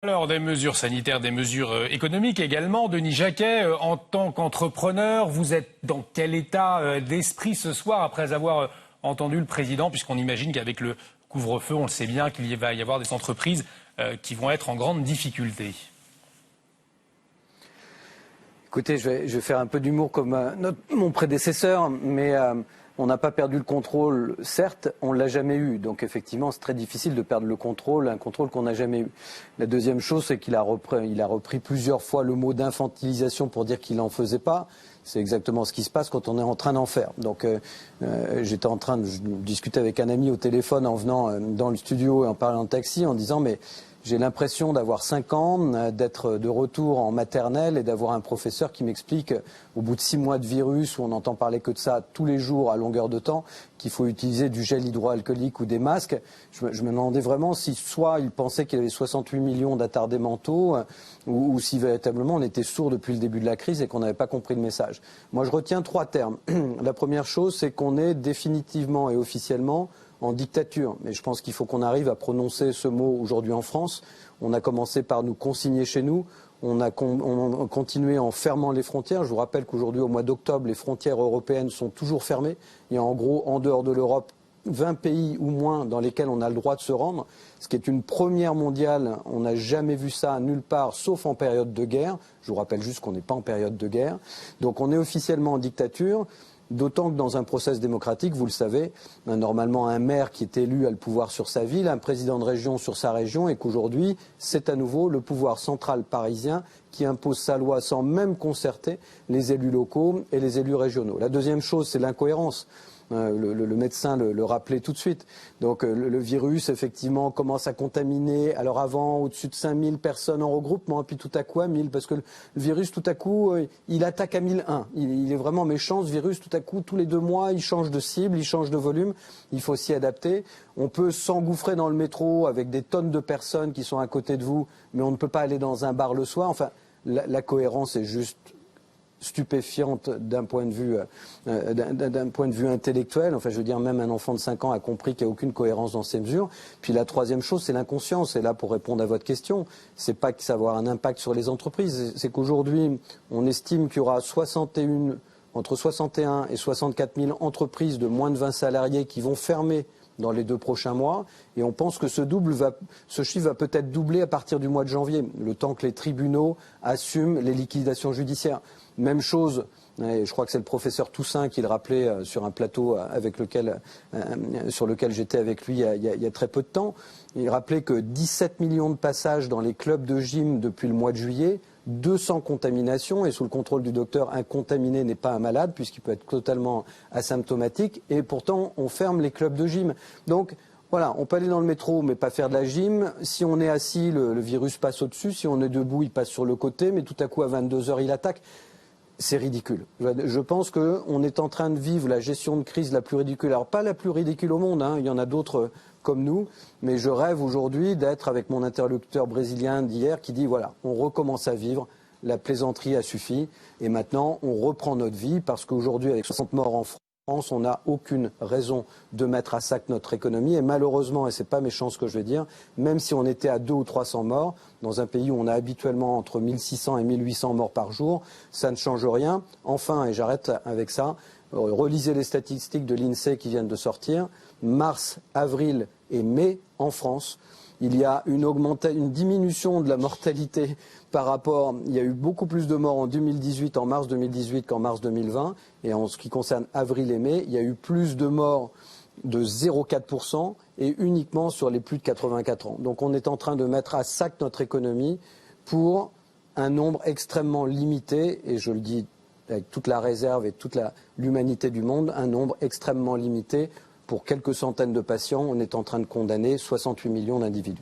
Alors, des mesures sanitaires, des mesures économiques également. Denis Jacquet, en tant qu'entrepreneur, vous êtes dans quel état d'esprit ce soir après avoir entendu le président, puisqu'on imagine qu'avec le couvre-feu, on le sait bien, qu'il va y avoir des entreprises qui vont être en grande difficulté? Écoutez, je vais faire un peu d'humour comme mon prédécesseur, mais on n'a pas perdu le contrôle, certes, on ne l'a jamais eu. Donc effectivement, c'est très difficile de perdre le contrôle, un contrôle qu'on n'a jamais eu. La deuxième chose, c'est qu'il a repris plusieurs fois le mot d'infantilisation pour dire qu'il n'en faisait pas. C'est exactement ce qui se passe quand on est en train d'en faire. Donc j'étais en train de discuter avec un ami au téléphone en venant dans le studio et en parlant de taxi, en disant mais j'ai l'impression d'avoir 5 ans, d'être de retour en maternelle et d'avoir un professeur qui m'explique, au bout de 6 mois de virus, où on n'entend parler que de ça tous les jours à longueur de temps, qu'il faut utiliser du gel hydroalcoolique ou des masques. Je me demandais vraiment si soit il pensait qu'il y avait 68 millions d'attardés mentaux ou si véritablement on était sourd depuis le début de la crise et qu'on n'avait pas compris le message. Moi, je retiens 3 termes. La première chose, c'est qu'on est définitivement et officiellement en dictature. Mais je pense qu'il faut qu'on arrive à prononcer ce mot aujourd'hui en France. On a commencé par nous consigner chez nous. On a continué en fermant les frontières. Je vous rappelle qu'aujourd'hui, au mois d'octobre, les frontières européennes sont toujours fermées. Il y a en gros, en dehors de l'Europe, 20 pays ou moins dans lesquels on a le droit de se rendre, ce qui est une première mondiale. On n'a jamais vu ça nulle part, sauf en période de guerre. Je vous rappelle juste qu'on n'est pas en période de guerre. Donc on est officiellement en dictature. D'autant que dans un process démocratique, vous le savez, normalement un maire qui est élu a le pouvoir sur sa ville, un président de région sur sa région, et qu'aujourd'hui, c'est à nouveau le pouvoir central parisien qui impose sa loi sans même concerter les élus locaux et les élus régionaux. La deuxième chose, c'est l'incohérence. Le médecin le rappelait tout de suite. Donc le virus, effectivement, commence à contaminer. Alors avant, au-dessus de 5000 personnes en regroupement, et puis tout à coup à 1000, parce que le virus, tout à coup, il attaque à 1001. Il est vraiment méchant, ce virus. Tout à coup, tous les 2 mois, il change de cible, il change de volume. Il faut s'y adapter. On peut s'engouffrer dans le métro avec des tonnes de personnes qui sont à côté de vous, mais on ne peut pas aller dans un bar le soir. Enfin, la cohérence est juste stupéfiante d'un point de vue intellectuel. Enfin, je veux dire, même un enfant de 5 ans a compris qu'il n'y a aucune cohérence dans ces mesures. Puis la troisième chose, c'est l'inconscience. Et là, pour répondre à votre question, c'est pas que ça va avoir un impact sur les entreprises. C'est qu'aujourd'hui, on estime qu'il y aura entre 61 et 64 000 entreprises de moins de 20 salariés qui vont fermer dans les 2 prochains mois, et on pense que ce chiffre va peut-être doubler à partir du mois de janvier, le temps que les tribunaux assument les liquidations judiciaires. Même chose, et je crois que c'est le professeur Toussaint qui le rappelait sur un plateau sur lequel j'étais avec lui il y a très peu de temps. Il rappelait que 17 millions de passages dans les clubs de gym depuis le mois de juillet, 200 contaminations, et sous le contrôle du docteur, un contaminé n'est pas un malade puisqu'il peut être totalement asymptomatique, et pourtant on ferme les clubs de gym. Donc voilà, on peut aller dans le métro mais pas faire de la gym. Si on est assis, le virus passe au-dessus. Si on est debout, il passe sur le côté, mais tout à coup à 22 h il attaque. C'est ridicule. Je pense qu'on est en train de vivre la gestion de crise la plus ridicule. Alors pas la plus ridicule au monde, hein, il y en a d'autres comme nous, mais je rêve aujourd'hui d'être avec mon interlocuteur brésilien d'hier qui dit voilà, on recommence à vivre, la plaisanterie a suffi, et maintenant on reprend notre vie, parce qu'aujourd'hui avec 60 morts en France, on n'a aucune raison de mettre à sac notre économie, et malheureusement, et c'est pas méchant ce que je vais dire, même si on était à 200 ou 300 morts, dans un pays où on a habituellement entre 1600 et 1800 morts par jour, ça ne change rien. Enfin, et j'arrête avec ça, relisez les statistiques de l'INSEE qui viennent de sortir, mars, avril et mai en France, il y a une diminution de la mortalité par rapport, il y a eu beaucoup plus de morts en mars 2018 qu'en mars 2020, et en ce qui concerne avril et mai, il y a eu plus de morts de 0,4% et uniquement sur les plus de 84 ans. Donc on est en train de mettre à sac notre économie pour un nombre extrêmement limité, et je le dis avec toute la réserve et toute l'humanité du monde, un nombre extrêmement limité. Pour quelques centaines de patients, on est en train de condamner 68 millions d'individus.